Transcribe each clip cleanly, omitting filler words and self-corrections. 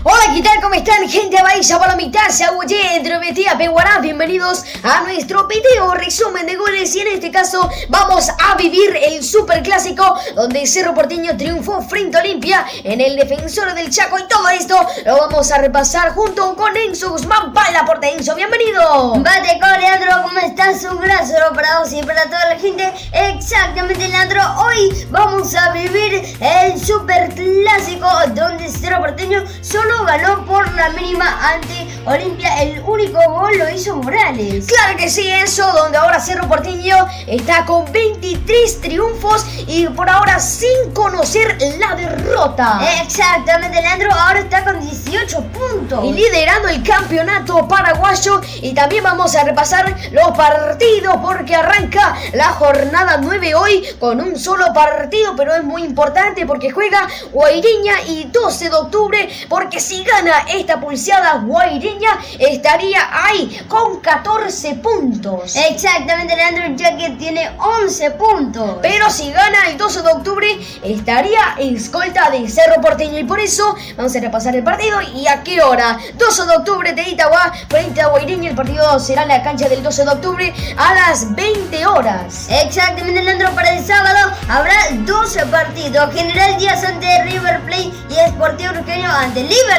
Hola, ¿qué tal? ¿Cómo están, gente? Baixa, Palomita, Sabuye, Drometía, Peguará. Bienvenidos a nuestro video resumen de goles. Y en este caso vamos a vivir el superclásico donde Cerro Porteño triunfó frente a Olimpia en el Defensor del Chaco. Y todo esto lo vamos a repasar junto con Enzo Guzmán. Pala por Enzo, bienvenido. Bate con Leandro, ¿cómo estás? Un gran saludo para vos y para toda la gente. Exactamente, Leandro. Hoy vamos a vivir el superclásico donde Cerro Porteño solo ganó por la mínima ante Olimpia. El único gol lo hizo Morales. Claro que sí, Enzo, donde ahora Cerro Porteño está con 23 triunfos y por ahora sin conocer la derrota. Exactamente, Leandro. Ahora está con 18 puntos. Y liderando el campeonato paraguayo. Y también vamos a repasar los partidos porque arranca la jornada 9 hoy con un solo partido, pero es muy importante porque juega Guaireña y 12 de octubre, porque si gana esta pulseada, Guaireña estaría ahí con 14 puntos. Exactamente, Leandro, ya que tiene 11 puntos. Pero si gana el 12 de octubre, estaría en escolta de Cerro Porteño. Y por eso vamos a repasar el partido. ¿Y a qué hora? 12 de octubre de Itagua frente a Guaireña. El partido será en la cancha del 12 de octubre a las 20 horas. Exactamente, Leandro. Para el sábado habrá 12 partidos. General Díaz ante River Plate y Sportivo Urqueño ante Libertad.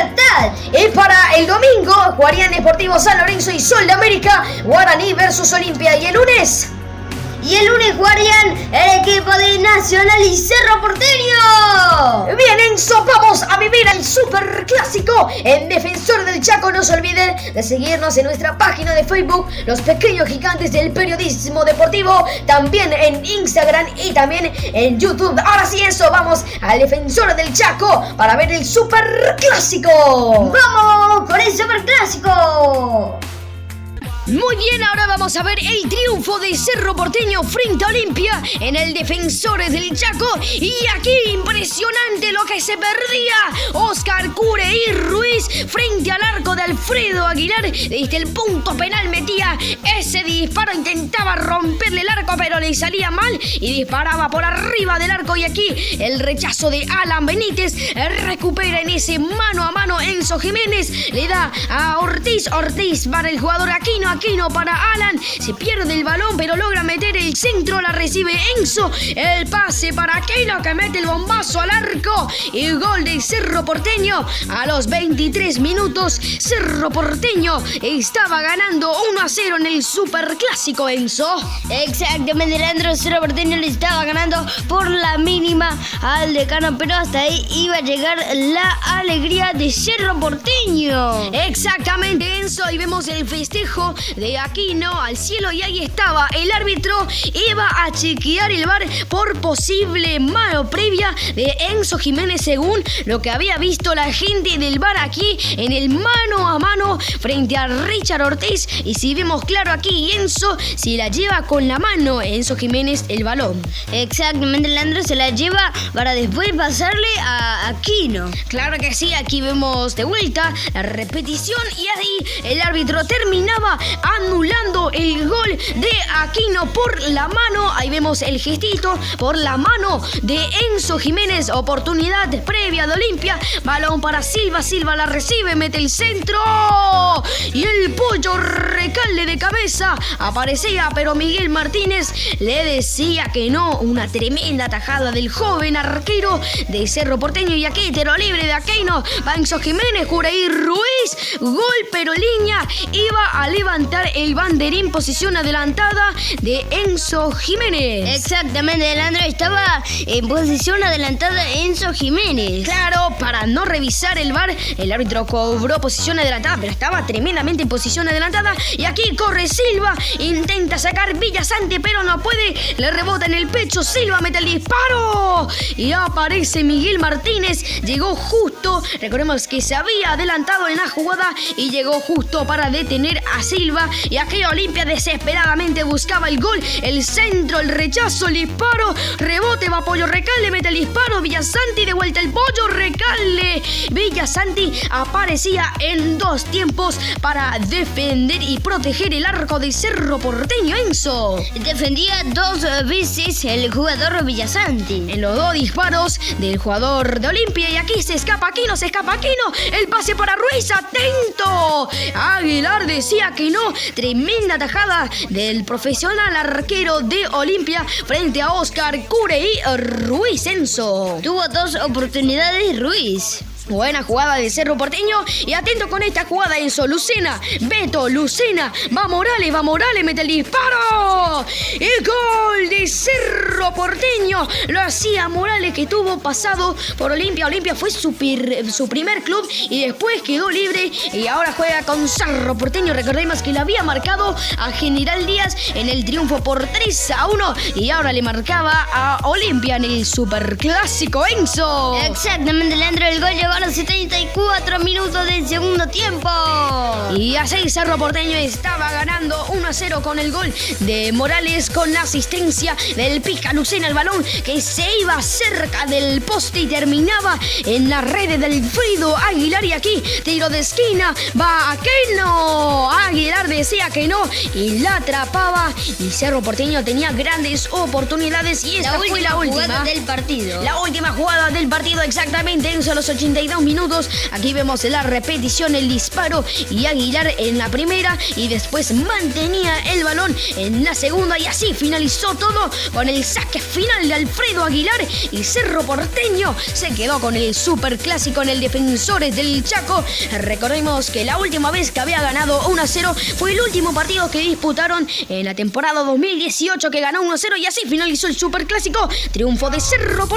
Y para el domingo jugarían Deportivo San Lorenzo y Sol de América, Guaraní versus Olimpia. Y el lunes jugarían el equipo de Nacional y Cerro Porteño. Bien, Enzo, vamos a vivir el superclásico en Defensor del Chaco. No se olviden de seguirnos en nuestra página de Facebook, Los Pequeños Gigantes del Periodismo Deportivo, también en Instagram y también en YouTube. Ahora sí, Enzo, vamos al Defensor del Chaco para ver el superclásico. ¡Vamos con el superclásico! Muy bien, ahora vamos a ver el triunfo de Cerro Porteño frente a Olimpia en el Defensores del Chaco. Y aquí impresionante lo que se perdía Oscar Cureí Ruiz frente al arco de Alfredo Aguilar. Desde el punto penal metía ese disparo, intentaba romperle el arco pero le salía mal y disparaba por arriba del arco. Y aquí el rechazo de Alan Benítez, recupera en ese mano a mano Enzo Jiménez, le da a Ortiz para el jugador Aquino para Alan, se pierde el balón pero logra meter el centro, la recibe Enzo, el pase para Aquino que mete el bombazo al arco y gol de Cerro Porteño a los 23 minutos. Cerro Porteño estaba ganando 1-0 en el superclásico, Enzo. Exactamente, Leandro. Cerro Porteño le estaba ganando por la mínima al Decano, pero hasta ahí iba a llegar la alegría de Cerro Porteño. Exactamente, Enzo, y vemos el festejo de Aquino al cielo y ahí estaba el árbitro, iba a chequear el VAR por posible mano previa de Enzo Jiménez según lo que había visto la gente del VAR aquí en el mano a mano frente a Richard Ortiz. Y si vemos claro aquí, Enzo se la lleva con la mano Enzo Jiménez el balón. Exactamente, Leandro, se la lleva para después pasarle a Aquino. Claro que sí, aquí vemos de vuelta la repetición y ahí el árbitro terminaba anulando el gol de Aquino por la mano. Ahí vemos el gestito por la mano de Enzo Jiménez. Oportunidad previa de Olimpia. Balón para Silva. Silva la recibe, mete el centro. Y el Pollo Recalde de cabeza aparecía, pero Miguel Martínez le decía que no. Una tremenda tajada del joven arquero de Cerro Porteño. Y aquí tiro libre de Aquino. Va Enzo Jiménez, Cureí Ruiz. Gol, pero línea. Iba a levantar el banderín, posición adelantada de Enzo Jiménez. Exactamente, Leandro, estaba en posición adelantada Enzo Jiménez. Claro, para no revisar el VAR, el árbitro cobró posición adelantada, pero estaba tremendamente en posición adelantada. Y aquí corre Silva, intenta sacar Villasante, pero no puede, le rebota en el pecho, Silva mete el disparo y aparece Miguel Martínez, llegó justo, recordemos que se había adelantado en la jugada y llegó justo para detener a Silva. Silva. Y aquí Olimpia desesperadamente buscaba el gol. El centro, el rechazo, el disparo. Rebote, va Pollo Recalde, mete el disparo. Villasanti, de vuelta el Pollo Recalde. Villasanti aparecía en dos tiempos para defender y proteger el arco de Cerro Porteño, Enzo. Defendía dos veces el jugador Villasanti. En los dos disparos del jugador de Olimpia. Y aquí se escapa Aquino. El pase para Ruiz, atento. Aguilar decía que no. Tremenda tajada del profesional arquero de Olimpia frente a Oscar Curey Ruiz, Enzo. Tuvo dos oportunidades Ruiz. Buena jugada de Cerro Porteño. Y atento con esta jugada, Enzo. Lucena, Beto, Lucena. Va Morales, mete el disparo. El gol de Cerro Porteño lo hacía Morales, que tuvo pasado por Olimpia. Olimpia fue su primer club y después quedó libre y ahora juega con Cerro Porteño. Recordemos que le había marcado a General Díaz en el triunfo por 3-1 y ahora le marcaba a Olimpia en el superclásico, Enzo. Exactamente, Leandro. El gol llegó a los 74 minutos del segundo tiempo. Y así Cerro Porteño estaba ganando 1-0 con el gol de Morales, con la asistencia del Pica Lucena. El balón que se iba cerca del poste y terminaba en la red del Frido Aguilar. Y aquí tiro de esquina, va Aquino. Aguilar decía que no y la atrapaba. Y Cerro Porteño tenía grandes oportunidades. Y esta fue la última jugada del partido. La última jugada del partido, exactamente, en los 82 minutos. Aquí vemos la repetición, el disparo y Aguilar en la primera y después mantenía el balón en la segunda y así finalizó todo con el saque final de Alfredo Aguilar y Cerro Porteño se quedó con el superclásico en el Defensores del Chaco. Recordemos que la última vez que había ganado 1-0 fue el último partido que disputaron en la temporada 2018, que ganó 1-0 y así finalizó el superclásico. Triunfo de Cerro Porteño.